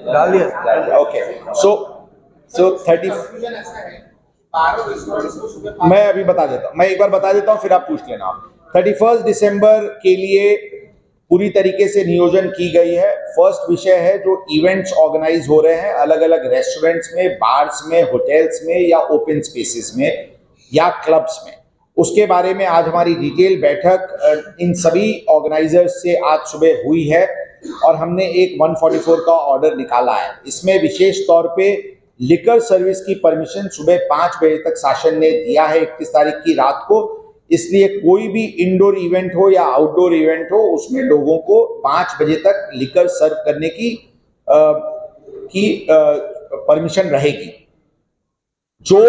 डाल दिया। ओके, सो 30, मैं अभी बता देता हूँ, मैं एक बार बता देता हूँ, फिर आप पूछ लेना। 31 दिसंबर के लिए पूरी तरीके से नियोजन की गई है। फर्स्ट विषय है जो इवेंट्स ऑर्गेनाइज हो रहे हैं अलग अलग रेस्टोरेंट्स में, बार्स में, होटल्स में या ओपन स्पेसेस में या क्लब्स में, उसके बारे में आज हमारी डिटेल बैठक इन सभी ऑर्गेनाइजर्स से आज सुबह हुई है और हमने एक 144 का ऑर्डर निकाला है। इसमें विशेष तौर पे लिकर सर्विस की परमिशन सुबह 5 बजे तक शासन ने दिया है 31 तारीख की रात को। इसलिए कोई भी इंडोर इवेंट हो या आउटडोर इवेंट हो, उसमें लोगों को 5 बजे तक लिकर सर्व करने की परमिशन रहेगी। जो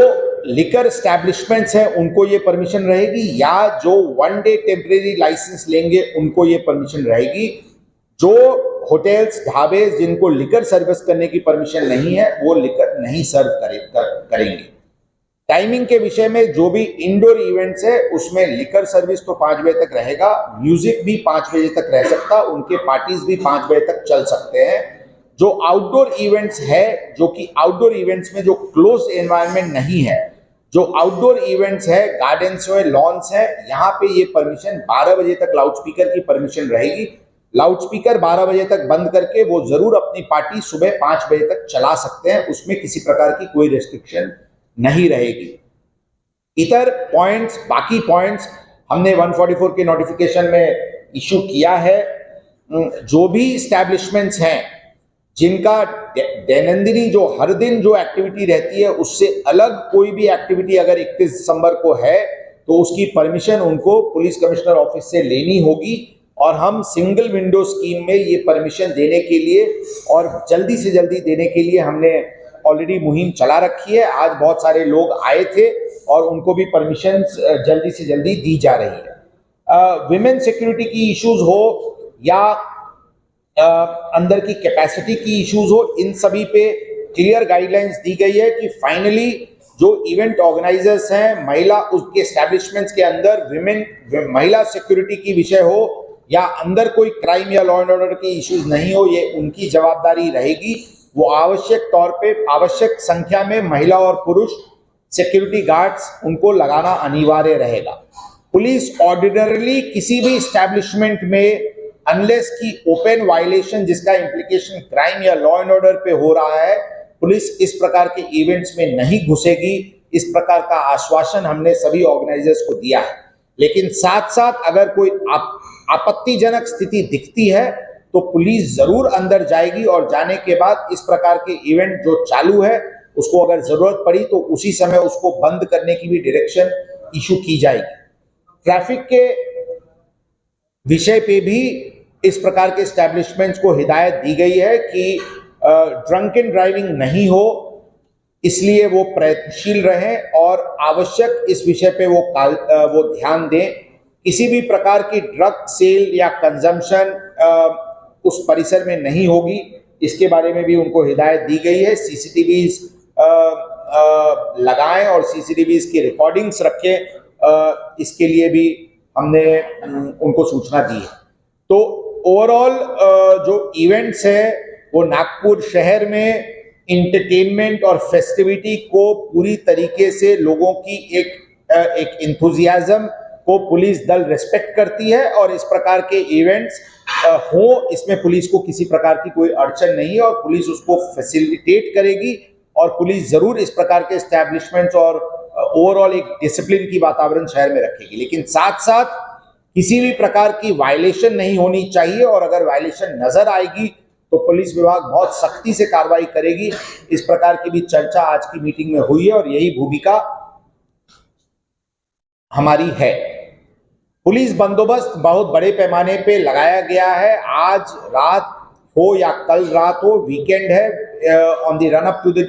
लिकर एस्टैब्लिशमेंट्स हैं उनको ये परमिशन रहेगी, या जो 1 डे टेम्परेरी लाइसेंस लेंगे उनको ये परमिशन रहेगी। जो होटल्स, ढाबे जिनको लिकर सर्विस करने की परमिशन नहीं है वो लिकर नहीं सर्व करेंगे। टाइमिंग के विषय में जो भी इंडोर इवेंट्स है उसमें लिकर सर्विस तो 5 बजे तक रहेगा, म्यूजिक भी 5 बजे तक रह सकता, उनके पार्टीज भी 5 बजे तक चल सकते हैं। जो आउटडोर इवेंट्स है, जो कि आउटडोर इवेंट्स में जो क्लोज एनवायरनमेंट नहीं है, जो आउटडोर इवेंट्स है, गार्डन्स है, लॉन्स है, यहाँ पे ये परमिशन 12 बजे तक लाउडस्पीकर की परमिशन रहेगी। लाउडस्पीकर 12 बजे तक बंद करके वो जरूर अपनी पार्टी सुबह 5 बजे तक चला सकते हैं, उसमें किसी प्रकार की कोई रेस्ट्रिक्शन नहीं रहेगी। इतर पॉइंट्स, बाकी पॉइंट्स हमने 144 के नोटिफिकेशन में इशू किया है। जो भी एस्टैब्लिशमेंट्स हैं जिनका दैनंदिनी जो हर दिन जो एक्टिविटी रहती है उससे अलग कोई भी एक्टिविटी अगर 31 दिसंबर को है तो उसकी परमिशन उनको पुलिस कमिश्नर ऑफिस से लेनी होगी और हम सिंगल विंडो स्कीम में ये परमिशन देने के लिए और जल्दी से जल्दी देने के लिए हमने ऑलरेडी मुहिम चला रखी है। आज बहुत सारे लोग आए थे और उनको भी परमिशन जल्दी से जल्दी दी जा रही है। विमेन सिक्योरिटी की इश्यूज हो या अंदर की कैपेसिटी की इश्यूज हो, इन सभी पे क्लियर गाइडलाइंस दी गई है कि फाइनली जो इवेंट ऑर्गेनाइजर्स हैं, महिला उसके एस्टैब्लिशमेंट्स के अंदर विमेन महिला सिक्योरिटी की विषय हो या अंदर कोई क्राइम या लॉ एंड ऑर्डर की इश्यूज नहीं हो, ये उनकी जवाबदारी रहेगी। वो आवश्यक तौर पे आवश्यक संख्या में महिला और पुरुष सिक्योरिटी गार्ड्स उनको लगाना अनिवार्य रहेगा। पुलिस ऑर्डिनरली किसी भी एस्टैब्लिशमेंट में अनलेस की ओपन वायलेशन जिसका इंप्लीकेशन क्राइम या लॉ एंड ऑर्डर पे हो रहा है, पुलिस इस प्रकार के इवेंट्स में नहीं घुसेगी। इस प्रकार का आश्वासन हमने सभी ऑर्गेनाइजर्स को दिया है। लेकिन साथ साथ अगर कोई आपत्तिजनक स्थिति दिखती है तो पुलिस जरूर अंदर जाएगी और जाने के बाद इस प्रकार के इवेंट जो चालू है उसको अगर जरूरत पड़ी तो उसी समय उसको बंद करने की भी डायरेक्शन इशू की जाएगी। ट्रैफिक के विषय पे भी इस प्रकार के एस्टैब्लिशमेंट्स को हिदायत दी गई है कि ड्रंकन ड्राइविंग नहीं हो, इसलिए वो प्रयत्नशील रहें और आवश्यक इस विषय पे वो ध्यान दें। किसी भी प्रकार की ड्रग सेल या कंजम्पशन उस परिसर में नहीं होगी, इसके बारे में भी उनको हिदायत दी गई है। सीसीटीवीज लगाएं और सीसीटीवीज की रिकॉर्डिंग्स रखें, इसके लिए भी हमने उनको सूचना दी है। तो ओवरऑल जो इवेंट्स है वो नागपुर शहर में इंटरटेनमेंट और फेस्टिविटी को पूरी तरीके से लोगों की एक इंथुजियाज्म को पुलिस दल रिस्पेक्ट करती है और इस प्रकार के इवेंट्स हो इसमें पुलिस को किसी प्रकार की कोई अड़चन नहीं है और पुलिस उसको फैसिलिटेट करेगी और पुलिस जरूर इस प्रकार के एस्टैब्लिशमेंट्स और ओवरऑल एक डिसिप्लिन की वातावरण शहर में रखेगी। लेकिन साथ साथ किसी भी प्रकार की वायलेशन नहीं होनी चाहिए और अगर वायलेशन नजर आएगी तो पुलिस विभाग बहुत सख्ती से कार्रवाई करेगी। इस प्रकार की भी चर्चा आज की मीटिंग में हुई है और यही भूमिका हमारी है। पुलिस बंदोबस्त बहुत बड़े पैमाने पे लगाया गया है। आज रात हो या कल रात हो, वीकेंड है, on the run up to the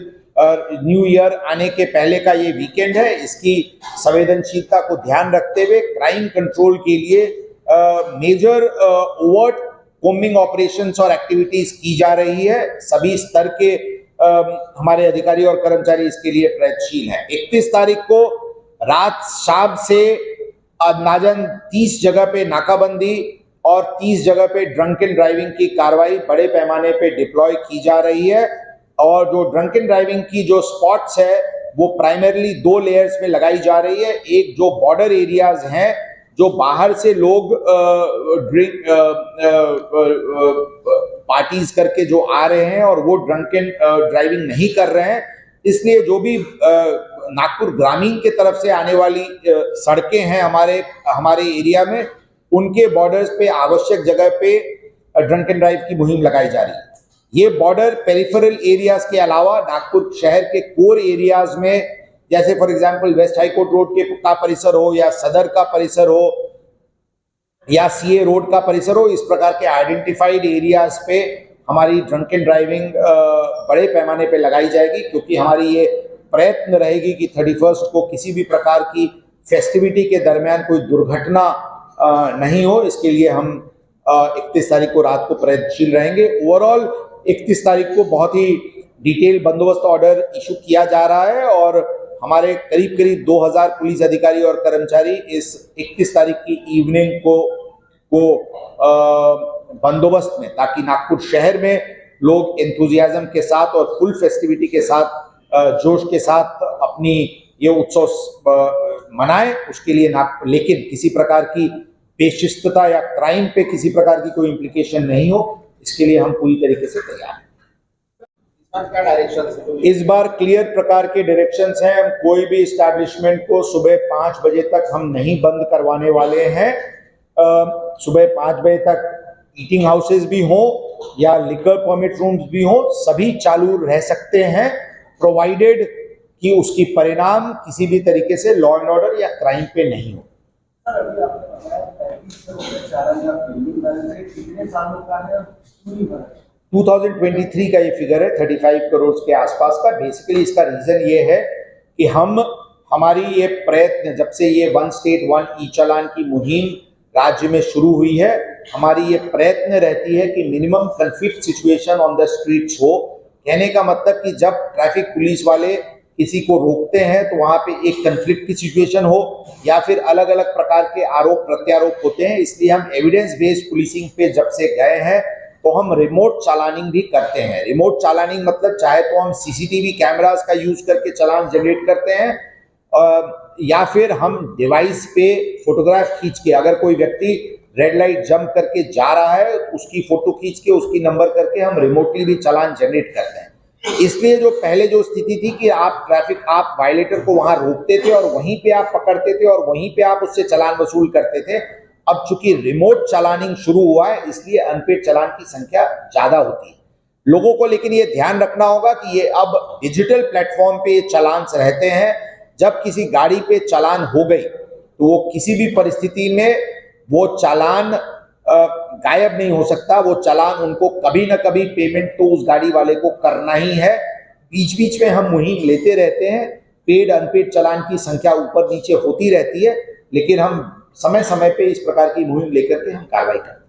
new year आने के पहले का ये वीकेंड है। इसकी संवेदनशीलता को ध्यान रखते हुए क्राइम कंट्रोल के लिए मेजर ओवर्ट कोम्बिंग ऑपरेशंस और एक्टिविटीज की जा रही है। सभी स्तर के हमारे अधिकारी और कर्मचारी इसके लिए प्रयत्नशील हैं। 31 तारीख को रात शाम से अंदाजन 30 जगह पे नाकाबंदी और 30 जगह पे ड्रंकन ड्राइविंग की कार्रवाई बड़े पैमाने पे डिप्लॉय की जा रही है। और जो ड्रंकन ड्राइविंग की जो स्पॉट्स है वो प्राइमरली 2 लेयर्स में लगाई जा रही है। एक जो बॉर्डर एरियाज हैं, जो बाहर से लोग ड्रिंक पार्टीज करके जो आ रहे हैं और वो ड्रंकन ड्राइविंग नहीं कर रहे हैं, इसलिए जो भी नागपुर ग्रामीण के तरफ से आने वाली सड़कें हैं हमारे एरिया में, उनके बॉर्डर्स पे आवश्यक जगह पे ड्रंकन ड्राइव की मुहिम लगाई जा रही है। ये बॉर्डर पेरिफेरल एरियाज के अलावा नागपुर शहर के कोर एरियाज में, जैसे for example west high court road का परिसर हो या सदर का परिसर हो या सीए रोड का परिसर हो, इस प्रकार के आइडेंटिफाइड एरियाज पे हमारी ड्रंकन ड्राइविंग बड़े पैमाने पे लगाई जाएगी, क्योंकि हमारी ये प्रयत्न रहेगी कि 31 को किसी भी प्रकार की फेस्टिविटी के दरमियान कोई दुर्घटना नहीं हो। इसके लिए हम 31 तारीख को रात को प्रयत्नशील रहेंगे। ओवरऑल 31 तारीख को बहुत ही डिटेल बंदोबस्त ऑर्डर इशू किया जा रहा है और हमारे करीब करीब 2000 पुलिस अधिकारी और कर्मचारी इस 31 तारीख की इवनिंग को बंदोबस्त में, ताकि नागपुर शहर में लोग एंथुजियाज्म के साथ और फुल फेस्टिविटी के साथ जोश के साथ अपनी ये उत्सव मनाएं, उसके लिए लेकिन किसी प्रकार की बेशिस्तता या क्राइम पे किसी प्रकार की कोई इम्प्लीकेशन नहीं हो, इसके लिए हम पूरी तरीके से तैयार हैं। इस बार क्लियर प्रकार के डायरेक्शंस हैं। हम कोई भी एस्टैब्लिशमेंट को सुबह 5 बजे तक हम नहीं बंद करवाने वाले हैं। सुबह 5 बजे तक ईटिंग हाउसेज भी हों या लिकर परमिट रूम्स भी हों, सभी चालू रह सकते हैं, प्रोवाइडेड कि उसकी परिणाम किसी भी तरीके से लॉ एंड ऑर्डर या क्राइम पे नहीं हो। 2023 का ये फिगर है 35 करोड़ के आसपास का। बेसिकली इसका रीजन ये है कि हमारी ये प्रयत्न, जब से ये 1 स्टेट 1 ई चालान की मुहिम राज्य में शुरू हुई है, हमारी ये प्रयत्न रहती है कि minimum conflict situation on the streets हो। कहने का मतलब कि जब ट्रैफिक पुलिस वाले किसी को रोकते हैं तो वहां पे एक कन्फ्लिक्ट की सिचुएशन हो या फिर अलग अलग प्रकार के आरोप प्रत्यारोप होते हैं। इसलिए हम एविडेंस बेस्ड पुलिसिंग पे जब से गए हैं तो हम रिमोट चालानिंग भी करते हैं। रिमोट चालानिंग मतलब चाहे तो हम सीसीटीवी कैमरास का यूज करके चालान जनरेट करते हैं या फिर हम डिवाइस पे फोटोग्राफ खींच के, अगर कोई व्यक्ति रेड लाइट जंप करके जा रहा है तो उसकी फोटो खींच के उसकी नंबर करके हम रिमोटली भी चालान जनरेट करते हैं। इसलिए जो पहले जो स्थिति थी कि आप वायलेटर को वहां रोकते थे और वहीं पे आप पकड़ते थे और वहीं पे आप उससे चालान वसूल करते थे, अब चूंकि रिमोट चालानिंग शुरू हुआ है इसलिए अनपेड चालान की संख्या ज्यादा होती है लोगों को। लेकिन ये ध्यान रखना होगा कि ये अब डिजिटल प्लेटफॉर्म पे चालान रहते हैं। जब किसी गाड़ी पे चालान हो गई तो वो किसी भी परिस्थिति में वो चालान गायब नहीं हो सकता। वो चालान उनको कभी ना कभी पेमेंट तो उस गाड़ी वाले को करना ही है। बीच बीच में हम मुहिम लेते रहते हैं, पेड अनपेड चालान की संख्या ऊपर नीचे होती रहती है, लेकिन हम समय समय पे इस प्रकार की मुहिम लेकर के हम कार्रवाई करते हैं।